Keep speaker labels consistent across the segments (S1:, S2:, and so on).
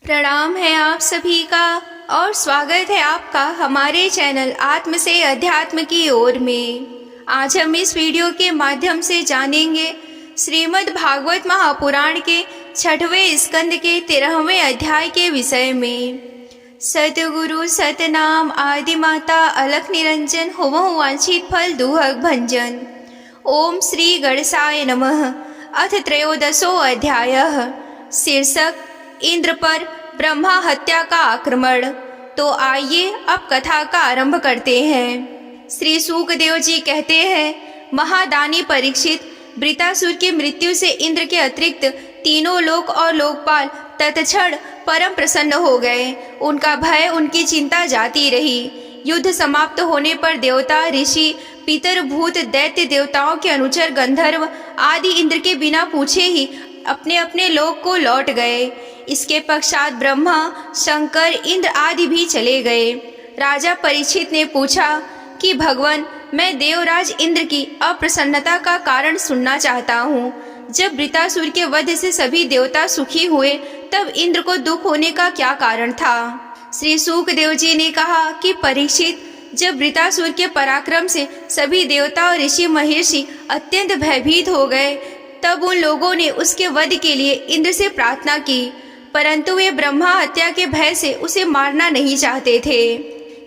S1: प्रणाम है आप सभी का और स्वागत है आपका हमारे चैनल आत्म से अध्यात्म की ओर में। आज हम इस वीडियो के माध्यम से जानेंगे श्रीमद् भागवत महापुराण के 6वें स्कंद के 13वें अध्याय के विषय में। सतगुरु सतनाम आदि माता अलख निरंजन होमहु वांछित फल दुहक भंजन। ओम श्री गणेशाय नमः। अथ त्रयोदशो अध्यायः। शीर्षक इंद्र पर ब्रह्मा हत्या का आक्रमण। तो आइए अब कथा का आरंभ करते हैं। श्री सूकदेव जी कहते हैं, महादानी परीक्षित, वृतासुर की मृत्यु से इंद्र के अतिरिक्त तीनों लोक और लोकपाल तत्क्षण परम प्रसन्न हो गए। उनका भय, उनकी चिंता जाती रही। युद्ध समाप्त होने पर देवता, ऋषि, पितर, भूत, दैत्य, देवताओं के अनुचर, गंधर्व आदि इंद्र के बिना पूछे ही अपने अपने लोक को लौट गए। इसके पश्चात ब्रह्मा, शंकर, इंद्र आदि भी चले गए। राजा परीक्षित ने पूछा कि भगवान, मैं देवराज इंद्र की अप्रसन्नता का कारण सुनना चाहता हूँ। जब वृतासुर के वध से सभी देवता सुखी हुए, तब इंद्र को दुख होने का क्या कारण था? श्री सूकदेव जी ने कहा कि परीक्षित, जब वृतासुर के पराक्रम से सभी देवता और ऋषि महर्षि अत्यंत भयभीत हो गए, तब उन लोगों ने उसके वध के लिए इंद्र से प्रार्थना की, परंतु वे ब्रह्मा हत्या के भय से उसे मारना नहीं चाहते थे।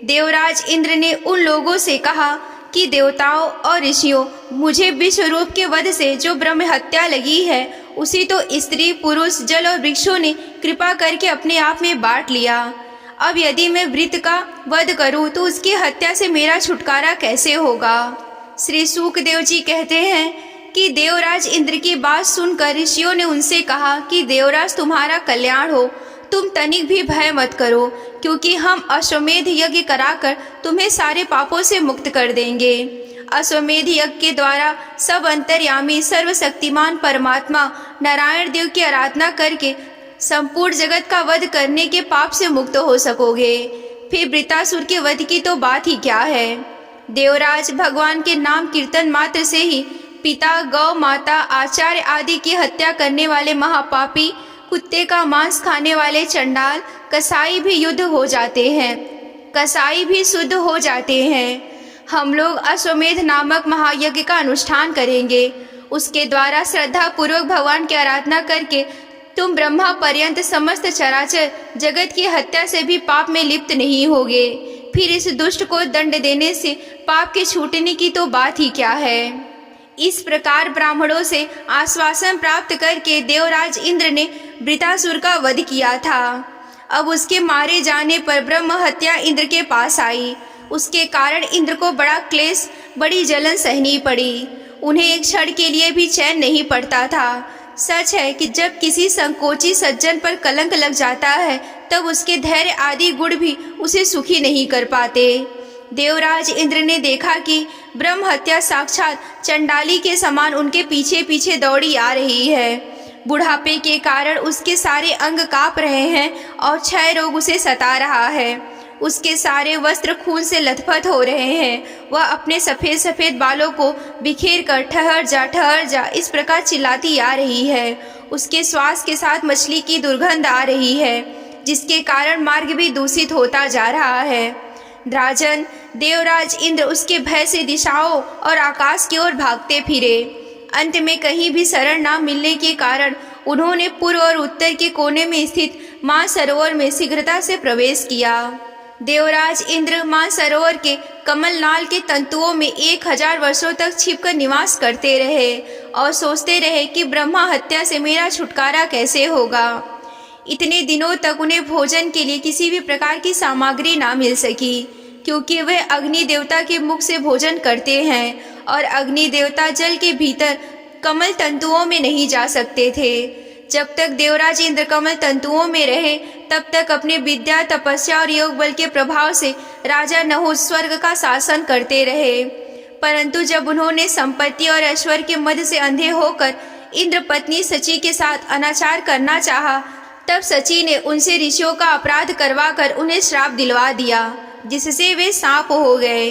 S1: देवराज इंद्र ने उन लोगों से कहा कि देवताओं और ऋषियों, मुझे विश्वरूप के वध से जो ब्रह्म हत्या लगी है, उसी तो स्त्री, पुरुष, जल और वृक्षों ने कृपा करके अपने आप में बांट लिया। अब यदि मैं वृत का वध करूं तो उसकी हत्या से मेरा छुटकारा कैसे होगा? श्री सूकदेव जी कहते हैं कि देवराज इंद्र की बात सुनकर ऋषियों ने उनसे कहा कि देवराज, तुम्हारा कल्याण हो, तुम तनिक भी भय मत करो, क्योंकि हम अश्वमेध यज्ञ कराकर तुम्हें सारे पापों से मुक्त कर देंगे। अश्वमेध यज्ञ के द्वारा सब अंतर्यामी सर्वशक्तिमान परमात्मा नारायण देव की आराधना करके संपूर्ण जगत का वध करने के पाप से मुक्त हो सकोगे। फिर वृतासुर के वध की तो बात ही क्या है। देवराज, भगवान के नाम कीर्तन मात्र से ही पिता, गौ माता, आचार्य आदि की हत्या करने वाले महापापी, कुत्ते का मांस खाने वाले चंडाल, कसाई भी युद्ध हो जाते हैं, कसाई भी शुद्ध हो जाते हैं। हम लोग अश्वमेध नामक महायज्ञ का अनुष्ठान करेंगे। उसके द्वारा श्रद्धा पूर्वक भगवान की आराधना करके तुम ब्रह्मा पर्यंत समस्त चराचर जगत की हत्या से भी पाप में लिप्त नहीं होगे। फिर इस दुष्ट को दंड देने से पाप के छूटने की तो बात ही क्या है। इस प्रकार ब्राह्मणों से आश्वासन प्राप्त करके देवराज इंद्र ने वृतासुर का वध किया था। अब उसके मारे जाने पर ब्रह्म हत्या इंद्र के पास आई। उसके कारण इंद्र को बड़ा क्लेश, बड़ी जलन सहनी पड़ी। उन्हें एक क्षण के लिए भी चैन नहीं पड़ता था। सच है कि जब किसी संकोची सज्जन पर कलंक लग जाता है, तब उसके धैर्य आदि गुण भी उसे सुखी नहीं कर पाते। देवराज इंद्र ने देखा कि ब्रह्म हत्या साक्षात चंडाली के समान उनके पीछे पीछे दौड़ी आ रही है। बुढ़ापे के कारण उसके सारे अंग कांप रहे हैं और क्षय रोग उसे सता रहा है। उसके सारे वस्त्र खून से लथपथ हो रहे हैं। वह अपने सफ़ेद सफ़ेद बालों को बिखेर कर ठहर जा इस प्रकार चिल्लाती आ रही है। उसके श्वास के साथ मछली की दुर्गंध आ रही है, जिसके कारण मार्ग भी दूषित होता जा रहा है। राजन, देवराज इंद्र उसके भय से दिशाओं और आकाश की ओर भागते फिरे। अंत में कहीं भी शरण न मिलने के कारण उन्होंने पूर्व और उत्तर के कोने में स्थित मानसरोवर में शीघ्रता से प्रवेश किया। देवराज इंद्र मानसरोवर के कमलनाल के तंतुओं में 1000 वर्षों तक छिपकर निवास करते रहे और सोचते रहे कि ब्रह्मा हत्या से मेरा छुटकारा कैसे होगा। इतने दिनों तक उन्हें भोजन के लिए किसी भी प्रकार की सामग्री ना मिल सकी, क्योंकि वे अग्नि देवता के मुख से भोजन करते हैं और अग्नि देवता जल के भीतर कमल तंतुओं में नहीं जा सकते थे। जब तक देवराज इंद्र कमल तंतुओं में रहे, तब तक अपने विद्या, तपस्या और योग बल के प्रभाव से राजा नहुष स्वर्ग का शासन करते रहे। परंतु जब उन्होंने संपत्ति और ऐश्वर्य के मद से अंधे होकर इंद्र पत्नी सची के साथ अनाचार करना चाहा, तब सची ने उनसे ऋषियों का अपराध करवाकर उन्हें श्राप दिलवा दिया, जिससे वे सांप हो गए।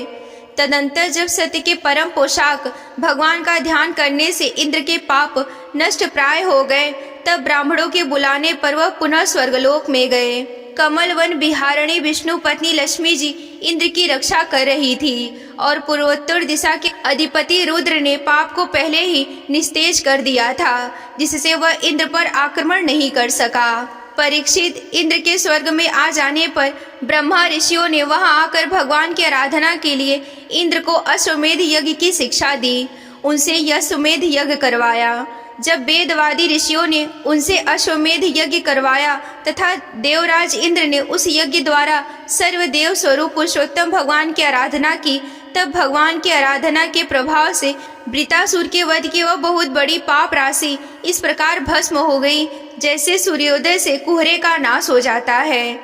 S1: तदंतर जब सत्य के परम पोशाक भगवान का ध्यान करने से इंद्र के पाप नष्ट प्राय हो गए, तब ब्राह्मणों के बुलाने पर वह पुनः स्वर्गलोक में गए। कमल वन बिहारिणी विष्णु पत्नी लक्ष्मी जी इंद्र की रक्षा कर रही थी और पूर्वोत्तर दिशा के अधिपति रुद्र ने पाप को पहले ही निस्तेज कर दिया था, जिससे वह इंद्र पर आक्रमण नहीं कर सका। परीक्षित, इंद्र के स्वर्ग में आ जाने पर ब्रह्मा ऋषियों ने वहां आकर भगवान की आराधना के लिए इंद्र को अश्वमेध यज्ञ की शिक्षा दी। उनसे यह अश्वमेध यज्ञ करवाया। जब वेदवादी ऋषियों ने उनसे अश्वमेध यज्ञ करवाया तथा देवराज इंद्र ने उस यज्ञ द्वारा सर्वदेव स्वरूप पुरुषोत्तम भगवान की आराधना की, तब भगवान की आराधना के प्रभाव से वृतासुर के वध की वह बहुत बड़ी पाप राशि इस प्रकार भस्म हो गई, जैसे सूर्योदय से कुहरे का नाश हो जाता है।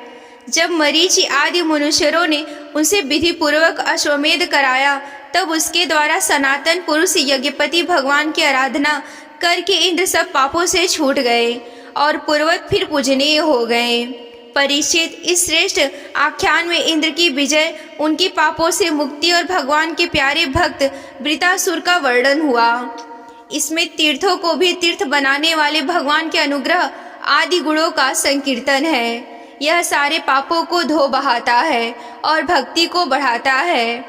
S1: जब मरीचि आदि मनुष्यों ने उनसे विधि पूर्वक अश्वमेध कराया, तब उसके द्वारा सनातन पुरुष यज्ञपति भगवान की आराधना करके इंद्र सब पापों से छूट गए और पूर्वत फिर पूजनीय हो गए। परीक्षित, इस श्रेष्ठ आख्यान में इंद्र की विजय, उनकी पापों से मुक्ति और भगवान के प्यारे भक्त वृतासुर का वर्णन हुआ। इसमें तीर्थों को भी तीर्थ बनाने वाले भगवान के अनुग्रह आदि गुणों का संकीर्तन है। यह सारे पापों को धो बहाता है और भक्ति को बढ़ाता है।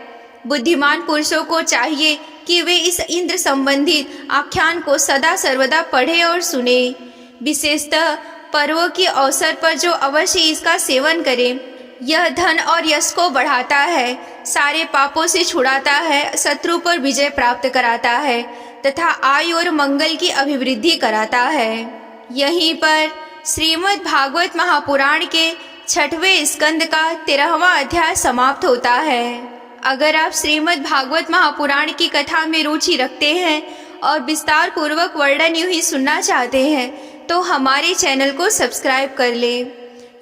S1: बुद्धिमान पुरुषों को चाहिए कि वे इस इंद्र संबंधित आख्यान को सदा सर्वदा पढ़े और सुने। विशेषतः पर्वों के अवसर पर जो अवश्य इसका सेवन करें। यह धन और यश को बढ़ाता है, सारे पापों से छुड़ाता है, शत्रु पर विजय प्राप्त कराता है तथा आयु और मंगल की अभिवृद्धि कराता है। यहीं पर श्रीमद् भागवत महापुराण के 6वें स्कंद का 13वां अध्याय समाप्त होता है। अगर आप श्रीमद् भागवत महापुराण की कथा में रुचि रखते हैं और विस्तार पूर्वक वर्णन यूं ही सुनना चाहते हैं, तो हमारे चैनल को सब्सक्राइब कर लें।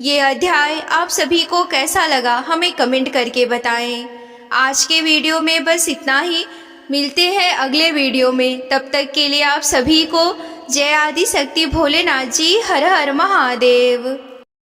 S1: ये अध्याय आप सभी को कैसा लगा हमें कमेंट करके बताएं। आज के वीडियो में बस इतना ही। मिलते हैं अगले वीडियो में। तब तक के लिए आप सभी को जय आदि शक्ति भोलेनाथ जी। हर हर महादेव।